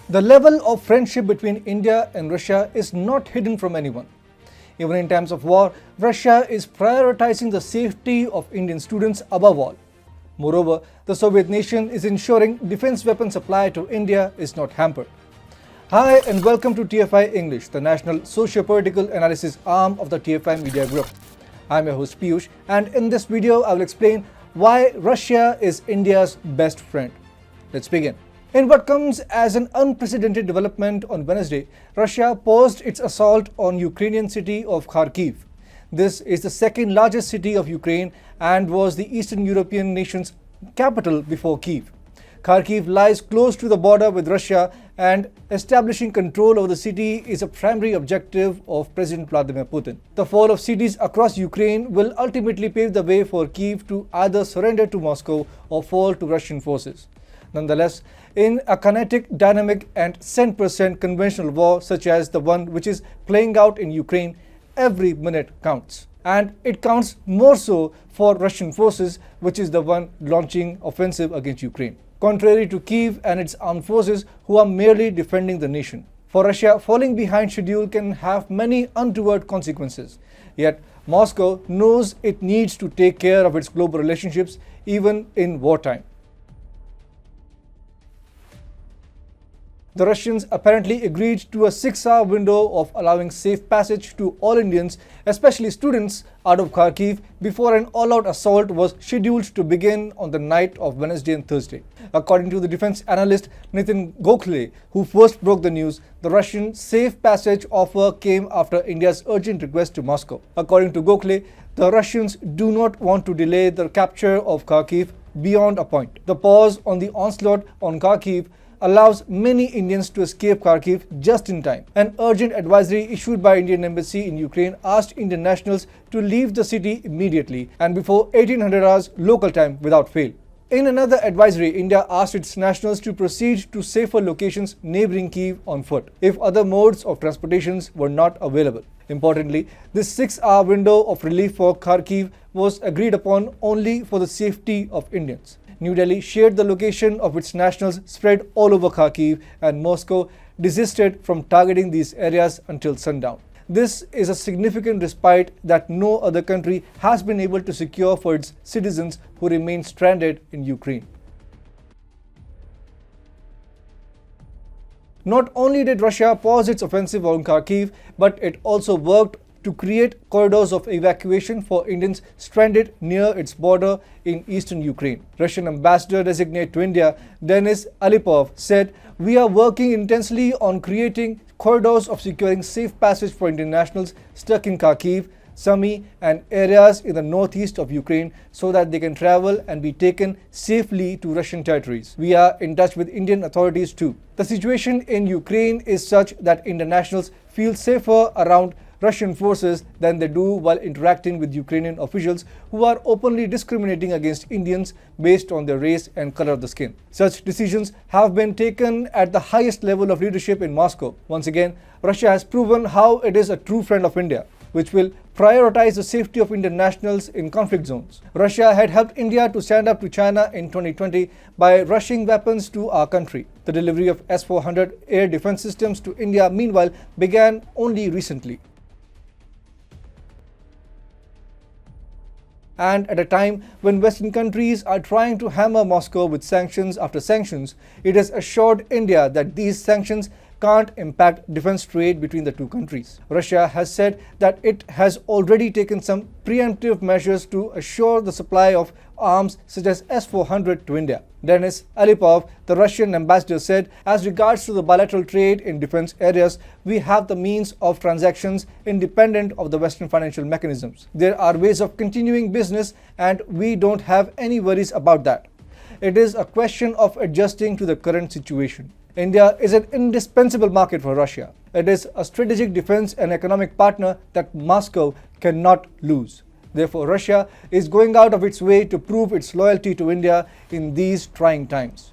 The level of friendship between India and Russia is not hidden from anyone. Even in times of war, Russia is prioritizing the safety of Indian students above all. Moreover, the Soviet nation is ensuring defense weapon supply to India is not hampered. Hi and welcome to TFI English, the national socio-political analysis arm of the TFI Media Group. I'm your host Piyush, and in this video I will explain why Russia is India's best friend. Let's begin. In what comes as an unprecedented development on Wednesday, Russia paused its assault on Ukrainian city of Kharkiv. This is the second largest city of Ukraine and was the Eastern European nation's capital before Kyiv. Kharkiv lies close to the border with Russia, and establishing control over the city is a primary objective of President Vladimir Putin. The fall of cities across Ukraine will ultimately pave the way for Kyiv to either surrender to Moscow or fall to Russian forces. Nonetheless, in a kinetic, dynamic and cent-per-cent conventional war such as the one which is playing out in Ukraine, every minute counts. And it counts more so for Russian forces, which is the one launching offensive against Ukraine, contrary to Kyiv and its armed forces who are merely defending the nation. For Russia, falling behind schedule can have many untoward consequences. Yet, Moscow knows it needs to take care of its global relationships even in wartime. The Russians apparently agreed to a 6-hour window of allowing safe passage to all Indians, especially students, out of Kharkiv before an all-out assault was scheduled to begin on the night of Wednesday and Thursday. According to the defense analyst Nitin Gokhale, who first broke the news, the Russian safe passage offer came after India's urgent request to Moscow. According to Gokhale, the Russians do not want to delay the capture of Kharkiv beyond a point. The pause on the onslaught on Kharkiv allows many Indians to escape Kharkiv just in time. An urgent advisory issued by Indian Embassy in Ukraine asked Indian nationals to leave the city immediately and before 1800 hours local time without fail. In another advisory, India asked its nationals to proceed to safer locations neighboring Kyiv on foot if other modes of transportations were not available. Importantly, this 6-hour window of relief for Kharkiv was agreed upon only for the safety of Indians. New Delhi shared the location of its nationals spread all over Kharkiv, and Moscow desisted from targeting these areas until sundown. This is a significant respite that no other country has been able to secure for its citizens who remain stranded in Ukraine. Not only did Russia pause its offensive on Kharkiv, but it also worked to create corridors of evacuation for Indians stranded near its border in eastern Ukraine. Russian ambassador designate to India, Denis Alipov, said, "We are working intensely on creating corridors of securing safe passage for Indian nationals stuck in Kharkiv, Sumy and areas in the northeast of Ukraine so that they can travel and be taken safely to Russian territories. We are in touch with Indian authorities too." The situation in Ukraine is such that Indian nationals feel safer around Russian forces than they do while interacting with Ukrainian officials who are openly discriminating against Indians based on their race and color of the skin. Such decisions have been taken at the highest level of leadership in Moscow. Once again, Russia has proven how it is a true friend of India, which will prioritize the safety of Indian nationals in conflict zones. Russia had helped India to stand up to China in 2020 by rushing weapons to our country. The delivery of S-400 air defense systems to India, meanwhile, began only recently. And at a time when Western countries are trying to hammer Moscow with sanctions after sanctions, it has assured India that these sanctions can't impact defense trade between the two countries. Russia has said that it has already taken some preemptive measures to assure the supply of arms such as S-400 to India. Denis Alipov, the Russian ambassador, said, "As regards to the bilateral trade in defense areas, we have the means of transactions independent of the Western financial mechanisms. There are ways of continuing business and we don't have any worries about that. It is a question of adjusting to the current situation." India is an indispensable market for Russia. It is a strategic defense and economic partner that Moscow cannot lose. Therefore, Russia is going out of its way to prove its loyalty to India in these trying times.